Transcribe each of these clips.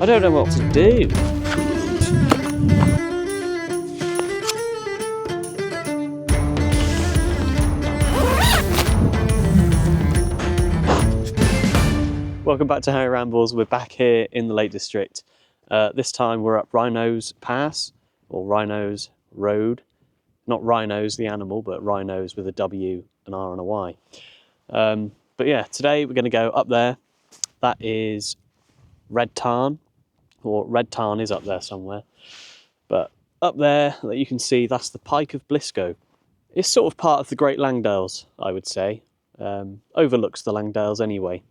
I don't know what to do. Welcome back to Harry Rambles. We're back here in the Lake District. This time we're up Rhino's Pass, or Rhino's Road. Not Rhinos, the animal, but Rhinos with a W, an R and a Y. But yeah, today we're going to go up there. That is Red Tarn, or Red Tarn is up there somewhere. But up there, that you can see, that's the Pike of Blisco. It's sort of part of the Great Langdales, I would say. Overlooks the Langdales anyway.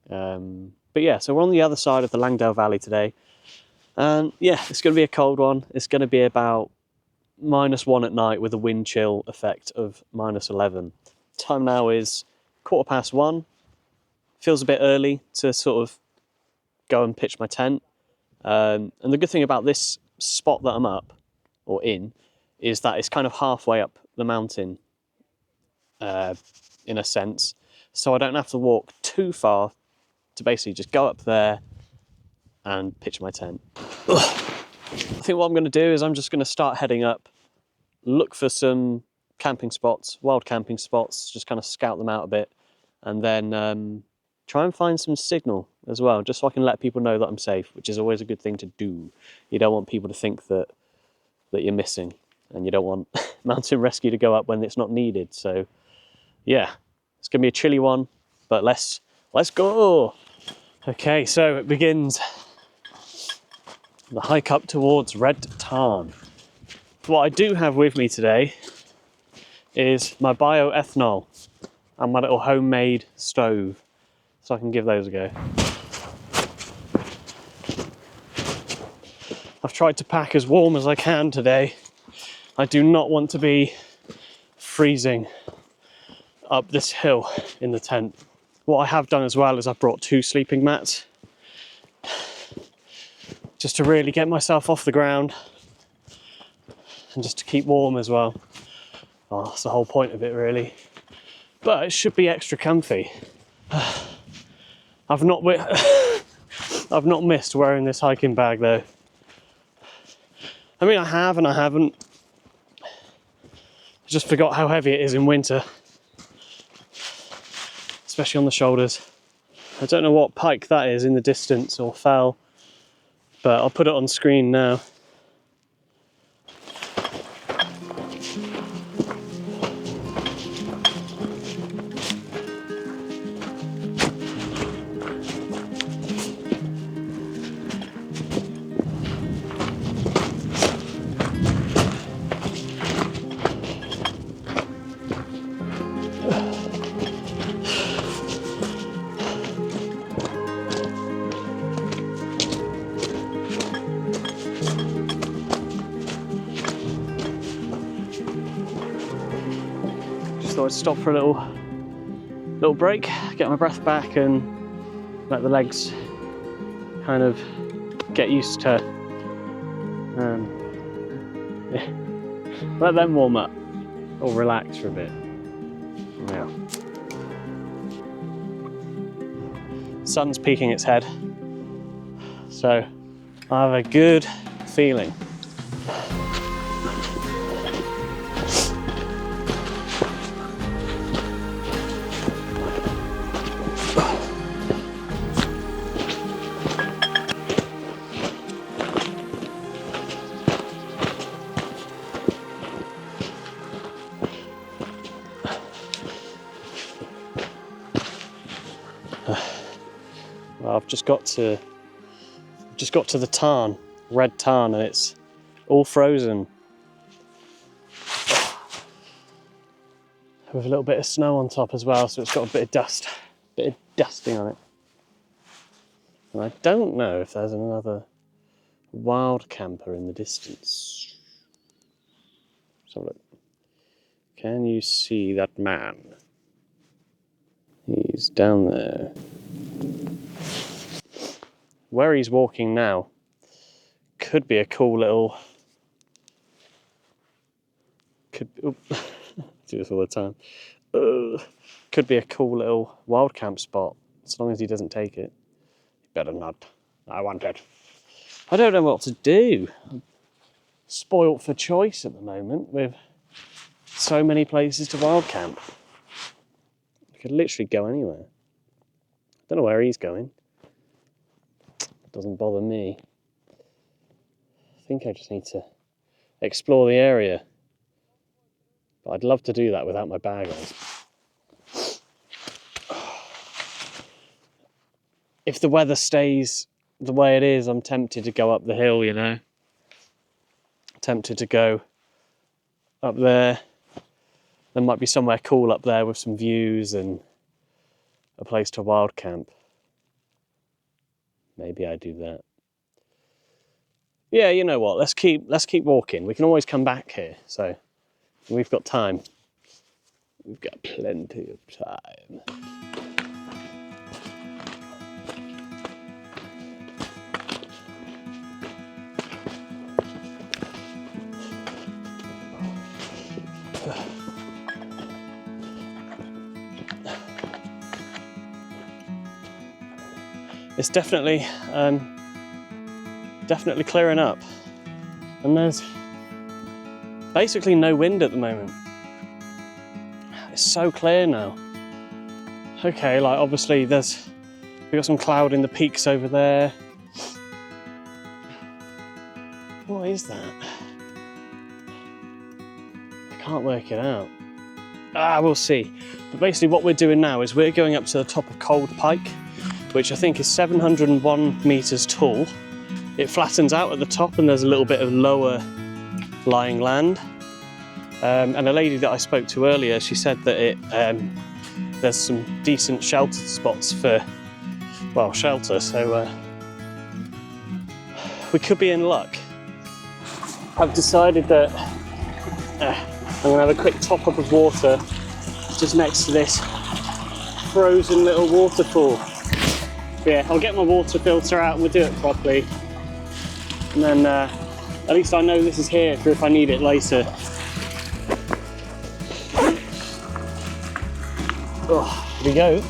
But yeah, so we're on the other side of the Langdale Valley today. And yeah, it's going to be a cold one. It's going to be about -1 at night with a wind chill effect of -11. Time now is 1:15. Feels a bit early to sort of go and pitch my tent. And the good thing about this spot that I'm up, or in, is that it's kind of halfway up the mountain, in a sense. So I don't have to walk too far to basically just go up there and pitch my tent. I think what I'm going to do is I'm just going to start heading up, look for some camping spots, wild camping spots, just kind of scout them out a bit, and then try and find some signal as well, just so I can let people know that I'm safe, which is always a good thing to do. You don't want people to think that you're missing, and you don't want mountain rescue to go up when it's not needed. So yeah, it's going to be a chilly one, but let's go. Okay, so it begins the hike up towards Red Tarn. What I do have with me today is my bioethanol and my little homemade stove, so I can give those a go. I've tried to pack as warm as I can today. I do not want to be freezing up this hill in the tent. What I have done as well is I've brought 2 sleeping mats, just to really get myself off the ground and just to keep warm as well. Oh, that's the whole point of it, really. But it should be extra comfy. I've not missed wearing this hiking bag though. I mean, I have and I haven't. I just forgot how heavy it is in winter, especially on the shoulders. I don't know what pike that is in the distance, or fell, but I'll put it on screen now. Thought I'd stop for a little break, get my breath back, and let the legs kind of get used to, let them warm up or relax for a bit. Yeah. Sun's peeking its head, so I have a good feeling. Well, I've just got to the tarn, Red Tarn, and it's all frozen with a little bit of snow on top as well, so it's got a bit of dusting on it. And I don't know if there's another wild camper in the distance. Let's have a look. Can you see that man? He's down there. Where he's walking now could be a cool little... do this all the time. Could be a cool little wild camp spot, as long as he doesn't take it. Better not. I want it. I don't know what to do. I'm spoilt for choice at the moment with so many places to wild camp. I could literally go anywhere. Don't know where he's going. It doesn't bother me. I think I just need to explore the area. But I'd love to do that without my bag on. If the weather stays the way it is, I'm tempted to go up the hill, you know. Tempted to go up there. There might be somewhere cool up there with some views and a place to wild camp. Maybe I do that. Yeah, you know what? Let's keep walking. We can always come back here. So we've got time. We've got plenty of time. It's definitely clearing up, and there's basically no wind at the moment. It's so clear now. Okay, like obviously we've got some cloud in the peaks over there. What is that? I can't work it out. We'll see. But basically what we're doing now is we're going up to the top of Cold Pike, which I think is 701 metres tall. It flattens out at the top and there's a little bit of lower lying land. And a lady that I spoke to earlier, she said that there's some decent shelter spots for, well, shelter, so we could be in luck. I've decided that I'm going to have a quick top up of water just next to this frozen little waterfall. Yeah, I'll get my water filter out and we'll do it properly. And then at least I know this is here for if I need it later. Oh, here we go.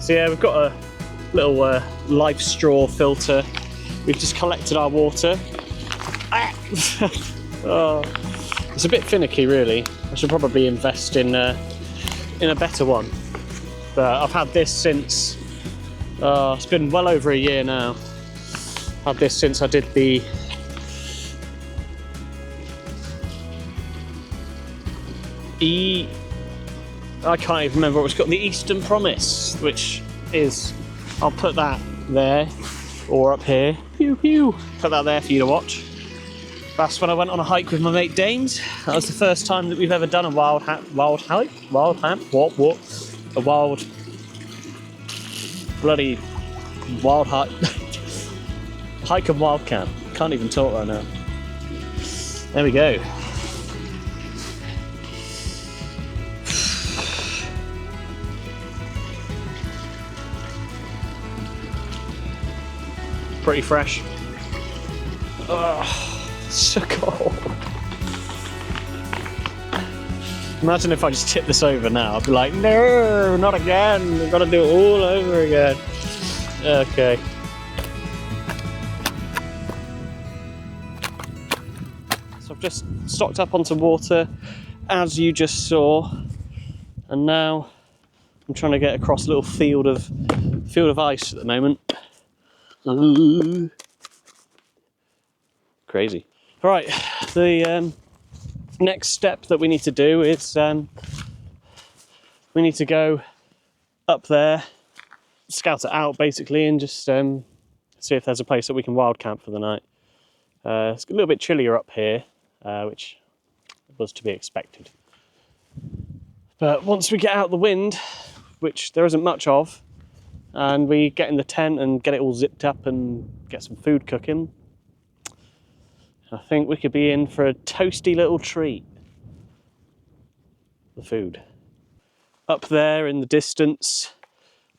So yeah, we've got a little life straw filter. We've just collected our water. Oh, it's a bit finicky really. I should probably invest in a better one. But I've had this since, it's been well over a year now. I've had this since I did the I can't even remember what it's called, the Eastern Promise, which is, I'll put that there or up here. Pew pew. Put that there for you to watch. That's when I went on a hike with my mate Dames. That was the first time that we've ever done a wild hike? A wild bloody wild hike. Hike and wild camp. Can't even talk right now. There we go. Pretty fresh. So cold. Imagine if I just tip this over now. I'd be like, no, not again. We've got to do it all over again. Okay. So I've just stocked up on some water, as you just saw, and now I'm trying to get across a little field of ice at the moment. Crazy. All right, the next step that we need to do is we need to go up there, scout it out basically, and just see if there's a place that we can wild camp for the night. It's a little bit chillier up here, which was to be expected. But once we get out the wind, which there isn't much of, and we get in the tent and get it all zipped up and get some food cooking, I think we could be in for a toasty little treat. The food. Up there in the distance,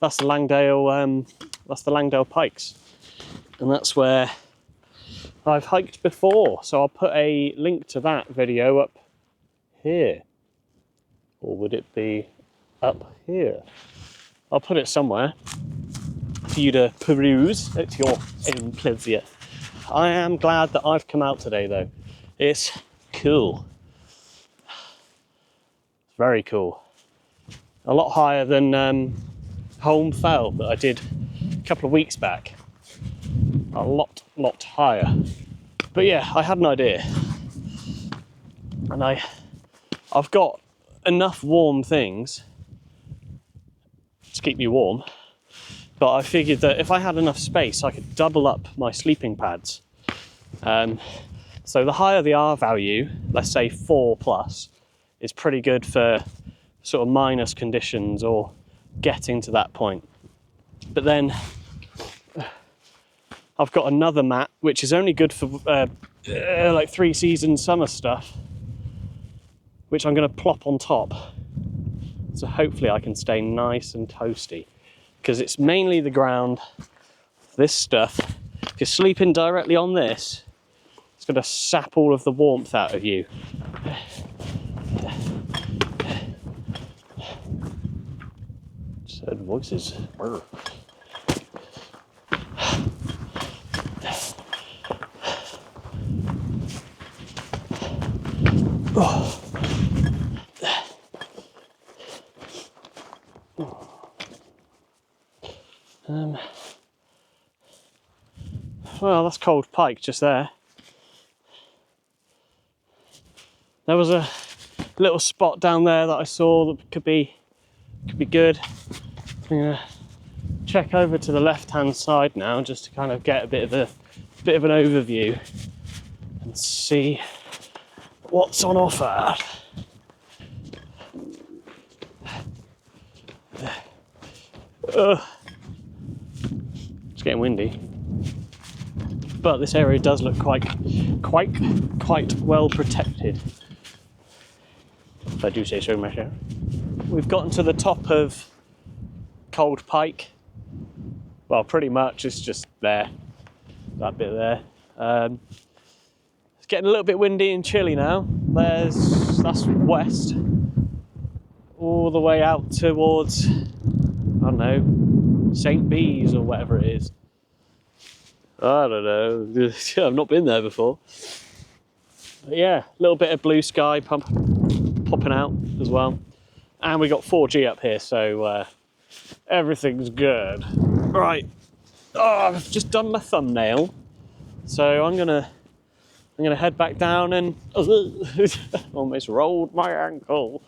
that's the Langdale Pikes. And that's where I've hiked before. So I'll put a link to that video up here. Or would it be up here. I'll put it somewhere for you to peruse at your own pleasure. I am glad that I've come out today though. It's cool. Very cool. A lot higher than Home Fell that I did a couple of weeks back. A lot higher. But yeah, I had an idea. And I've got enough warm things to keep me warm. But I figured that if I had enough space, I could double up my sleeping pads. So the higher the R value, let's say 4+, is pretty good for sort of minus conditions or getting to that point. But then I've got another mat, which is only good for like 3-season summer stuff, which I'm going to plop on top. So hopefully I can stay nice and toasty. Because it's mainly the ground, this stuff. If you're sleeping directly on this, it's going to sap all of the warmth out of you. Said voices. Oh. Well, that's Cold Pike just there. There was a little spot down there that I saw that could be good. I'm gonna check over to the left-hand side now just to kind of get a bit of an overview and see what's on offer. It's getting windy, but this area does look quite well protected, if I do say so myself. We've gotten to the top of Cold Pike. Well, pretty much it's just there, that bit there. It's getting a little bit windy and chilly now. That's west, all the way out towards, I don't know, St. Bees or whatever it is. I don't know. I've not been there before. But yeah, a little bit of blue sky popping out as well. And we got 4G up here, so everything's good. Right. Oh, I've just done my thumbnail. So I'm gonna head back down and almost rolled my ankle.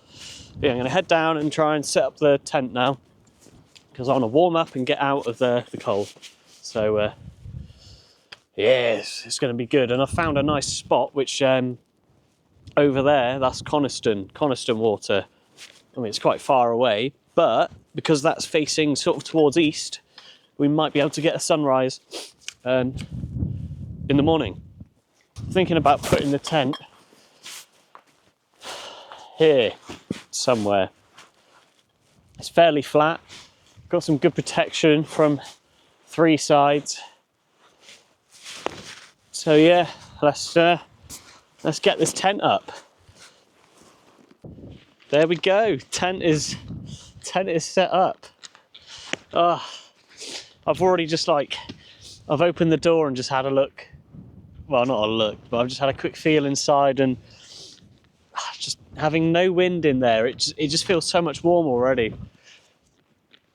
Yeah, I'm gonna head down and try and set up the tent now, because I want to warm up and get out of the cold. So yes, it's going to be good. And I found a nice spot, which over there, that's Coniston water. I mean, it's quite far away, but because that's facing sort of towards east, we might be able to get a sunrise in the morning. Thinking about putting the tent here somewhere. It's fairly flat. Got some good protection from 3 sides. So yeah, let's get this tent up. There we go. Tent is set up. I've already I've opened the door and just had a look. Well, not a look, but I've just had a quick feel inside, and just having no wind in there, it just feels so much warmer already.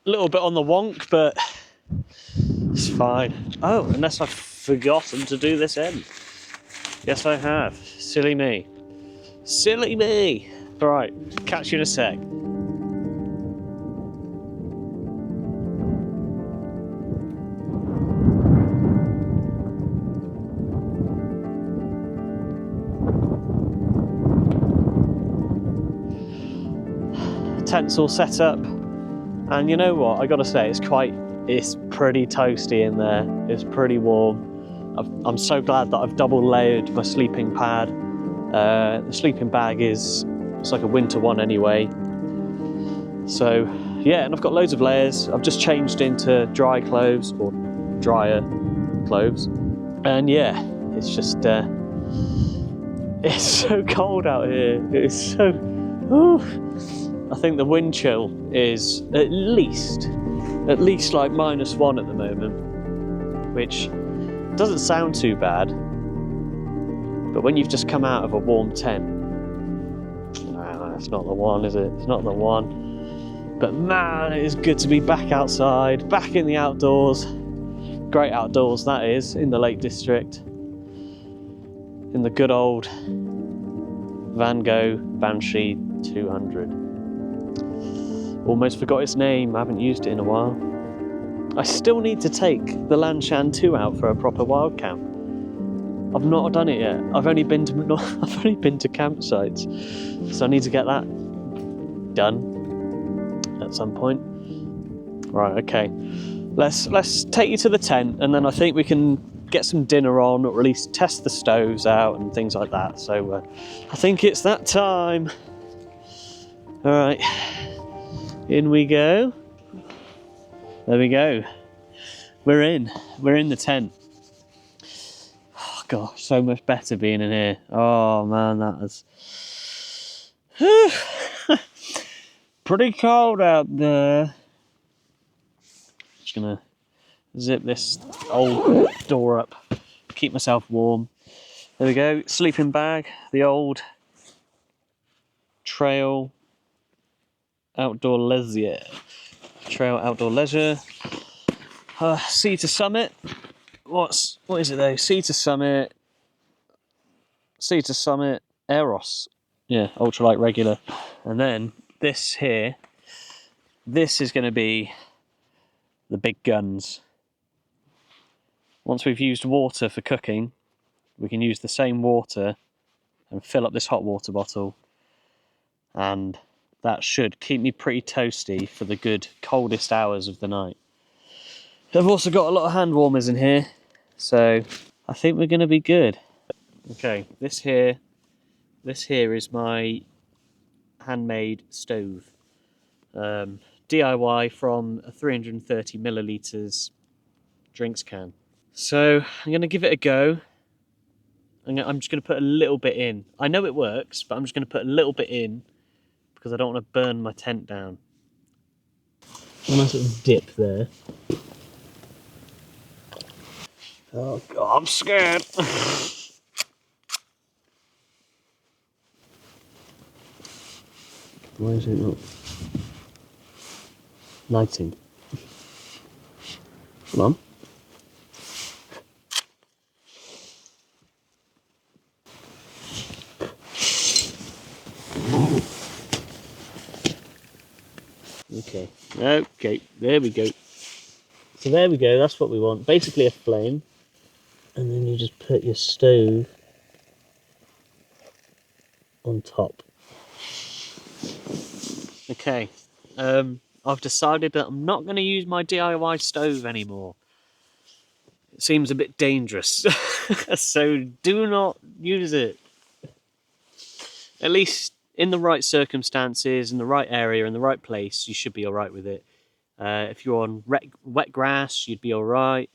A little bit on the wonk, but it's fine. Oh, unless I've forgotten to do this end. Yes, I have. Silly me. Silly me. All right, catch you in a sec. Tent's all set up, and you know what? I gotta say, it's pretty toasty in there. It's pretty warm. I'm so glad that I've double layered my sleeping pad. The sleeping bag it's like a winter one anyway. So yeah, and I've got loads of layers. I've just changed into dry clothes or drier clothes, and yeah, it's just it's so cold out here. It's so I think the wind chill is at least like -1 at the moment, which doesn't sound too bad. But when you've just come out of a warm tent, no, that's not the one, is it? It's not the one. But man, it is good to be back outside, back in the outdoors. Great outdoors, that is, in the Lake District. In the good old Vango Banshee 200. Almost forgot its name, I haven't used it in a while. I still need to take the Lanshan 2 out for a proper wild camp. I've not done it yet. I've only been to campsites, so I need to get that done at some point. Right, okay. Let's take you to the tent, and then I think we can get some dinner on, or at least test the stoves out and things like that. So I think it's that time. All right, in we go. There we go. We're in the tent. Oh gosh, so much better being in here. Oh man, that is pretty cold out there. Just gonna zip this old door up, keep myself warm. There we go, sleeping bag, the old Trail Outdoor Leisure. Sea to Summit. What is it though? Sea to Summit Aeros. Yeah, ultralight regular. And then this here, this is going to be the big guns. Once we've used water for cooking, we can use the same water and fill up this hot water bottle, and that should keep me pretty toasty for the good coldest hours of the night. I've also got a lot of hand warmers in here, so I think we're going to be good. Okay, this here is my handmade stove. DIY from a 330 millilitres drinks can. So I'm going to give it a go. I'm just going to put a little bit in. I know it works, but I'm just going to put a little bit in because I don't want to burn my tent down. A nice little dip there. Oh God, I'm scared. Why is it not lighting? Come on. Okay, there we go. So there we go, that's what we want. Basically a flame. And then you just put your stove on top. Okay, I've decided that I'm not going to use my DIY stove anymore. It seems a bit dangerous, so do not use it. At least in the right circumstances, in the right area, in the right place, you should be alright with it. If you're on wet grass, you'd be alright.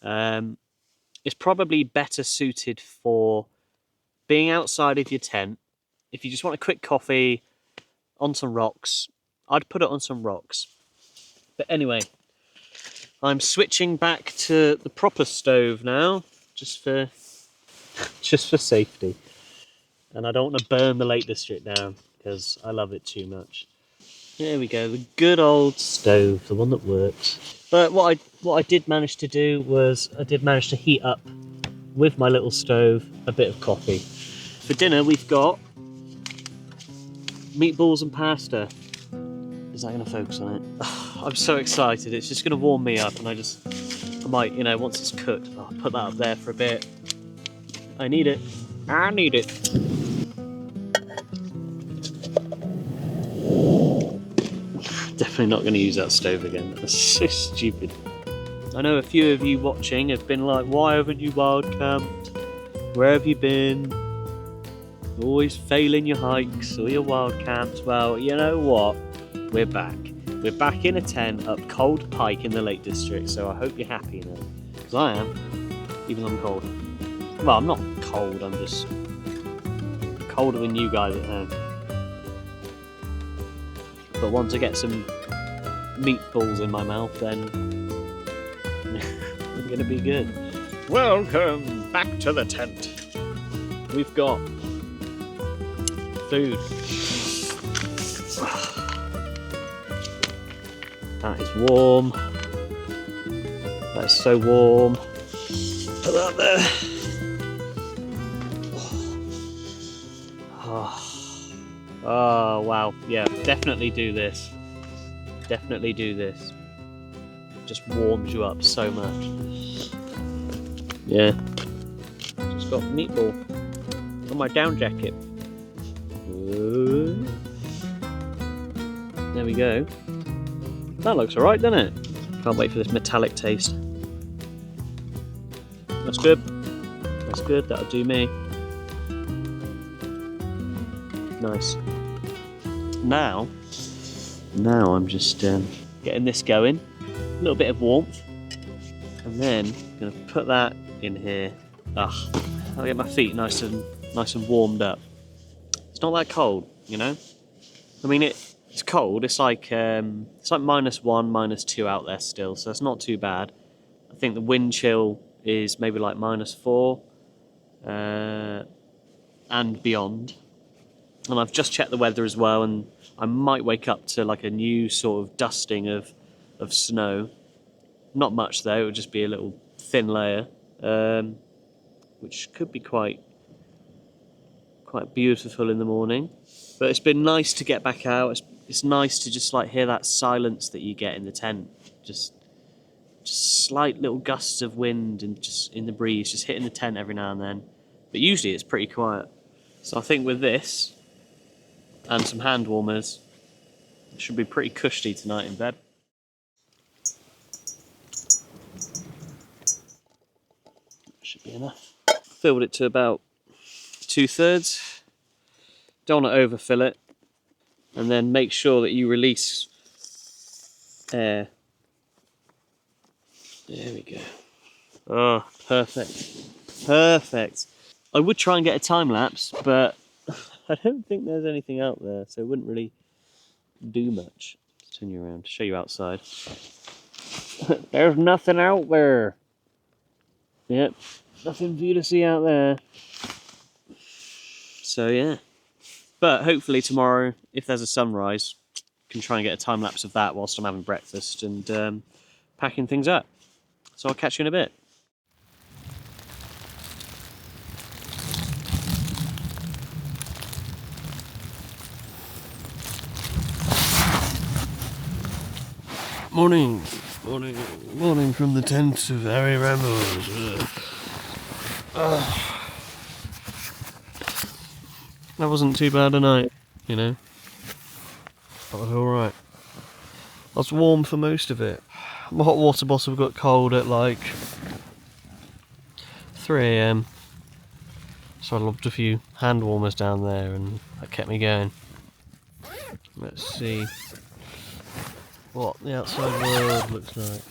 It's probably better suited for being outside of your tent. If you just want a quick coffee on some rocks, I'd put it on some rocks. But anyway, I'm switching back to the proper stove now, just for safety. And I don't want to burn the Lake District down because I love it too much. There we go, the good old stove, the one that works. But what I did manage to do was I did manage to heat up with my little stove a bit of coffee. For dinner we've got meatballs and pasta. Is that going to focus on it? I'm so excited, it's just going to warm me up, and I might, once it's cooked, I'll put that up there for a bit. I need it. Definitely not going to use that stove again. That's so stupid. I know a few of you watching have been like, why haven't you wild camped? Where have you been? Always failing your hikes or your wild camps. Well, you know what? We're back. We're back in a tent up Cold Pike in the Lake District, so I hope you're happy now. Because I am, even though I'm cold. Well, I'm not cold, I'm just colder than you guys at home. but once I get some meatballs in my mouth, then I'm gonna be good. Welcome back to the tent. We've got food. That is warm. That is so warm. Put that there. Oh wow, yeah, definitely do this. Definitely do this. Just warms you up so much. Yeah. Just got meatball on my down jacket. There we go. That looks alright, doesn't it? Can't wait for this metallic taste. That's good. That's good, that'll do me. Nice. Now I'm just getting this going. A little bit of warmth. And then I'm going to put that in here. I'll get my feet nice and warmed up. It's not that cold, you know? I mean, it's cold. It's like -1, -2 out there still, so it's not too bad. I think the wind chill is maybe like -4 and beyond. And I've just checked the weather as well, and I might wake up to like a new sort of dusting of snow. Not much though, it would just be a little thin layer, which could be quite beautiful in the morning. But it's been nice to get back out. It's nice to just like hear that silence that you get in the tent. Just slight little gusts of wind and just in the breeze, just hitting the tent every now and then. But usually it's pretty quiet. So I think with this and some hand warmers, it should be pretty cushy tonight in bed. Should be enough. Filled it to about 2/3. Don't want to overfill it. And then make sure that you release air. There we go. Oh, perfect. Perfect. I would try and get a time lapse, but I don't think there's anything out there, so it wouldn't really do much. Let's turn you around to show you outside. There's nothing out there. Yep, nothing for you to see out there. So yeah. But hopefully tomorrow, if there's a sunrise, I can try and get a time lapse of that whilst I'm having breakfast and packing things up. So I'll catch you in a bit. Morning from the tent of Harry Rambles. That wasn't too bad a night, you know. That was alright. I was warm for most of it. My hot water bottle got cold at like 3 AM. So I lobbed a few hand warmers down there and that kept me going. Let's see what the outside world looks like.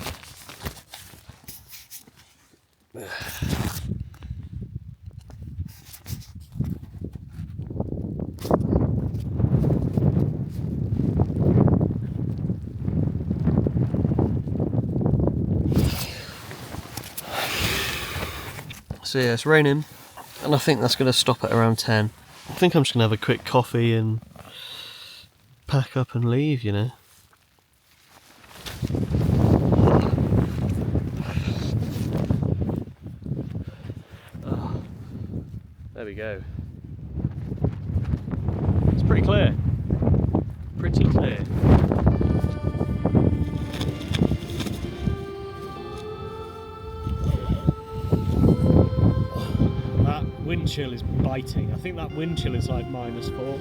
So yeah, it's raining, and I think that's going to stop at around 10. I think I'm just going to have a quick coffee and pack up and leave, you know. Oh, there we go. It's pretty clear. Pretty clear. Wind chill is biting. I think that wind chill is like -4.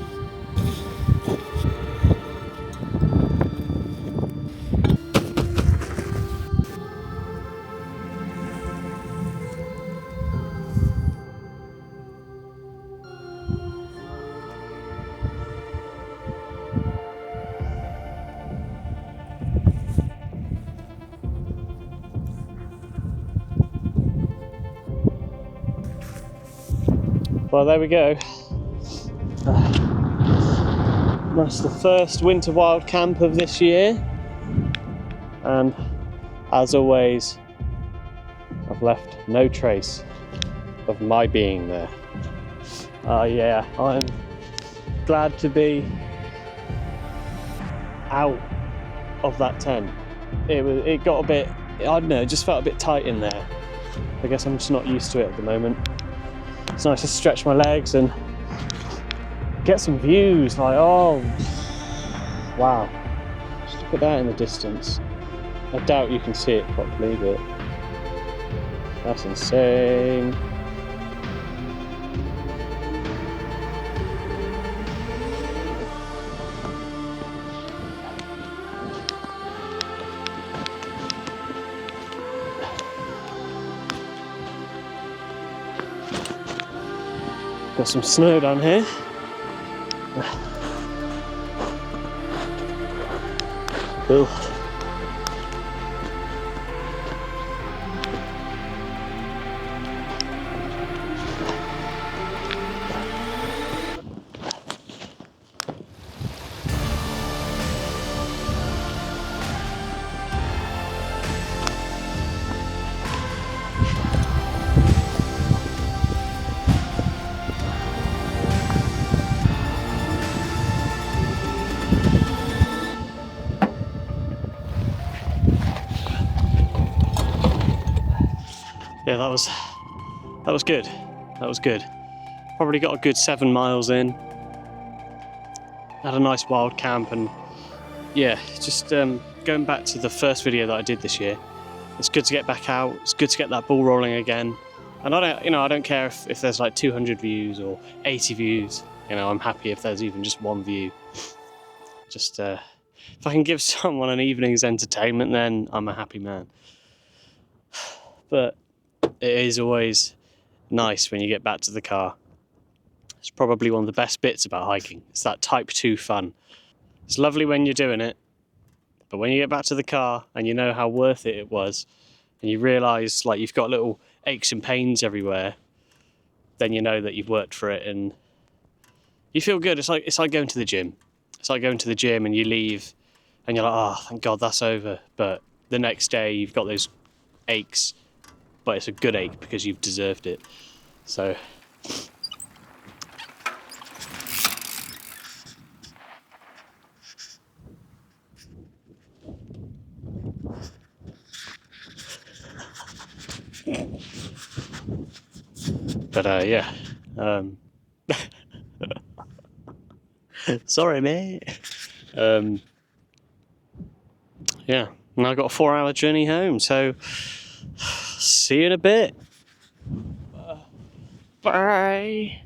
Well, there we go. That's the first winter wild camp of this year, and as always, I've left no trace of my being there. Yeah, I'm glad to be out of that tent. It got a bit, I don't know, it just felt a bit tight in there. I guess I'm just not used to it at the moment. It's nice to stretch my legs and get some views, like, oh, wow. Just look at that in the distance. I doubt you can see it properly, but that's insane. Got some snow down here. Ugh. Yeah, that was good. That was good. Probably got a good 7 miles in. Had a nice wild camp, and yeah, just going back to the first video that I did this year. It's good to get back out. It's good to get that ball rolling again. And I don't care if there's like 200 views or 80 views. I'm happy if there's even just one view. Just if I can give someone an evening's entertainment, then I'm a happy man. But it is always nice when you get back to the car. It's probably one of the best bits about hiking. It's that type 2 fun. It's lovely when you're doing it, but when you get back to the car and you know how worth it was, and you realise like you've got little aches and pains everywhere, then you know that you've worked for it and you feel good. It's like going to the gym. It's like going to the gym and you leave and you're like, oh, thank God that's over. But the next day you've got those aches, but it's a good ache because you've deserved it. So but yeah, sorry mate. Yeah, and I've got a 4-hour journey home, so see you in a bit. Bye.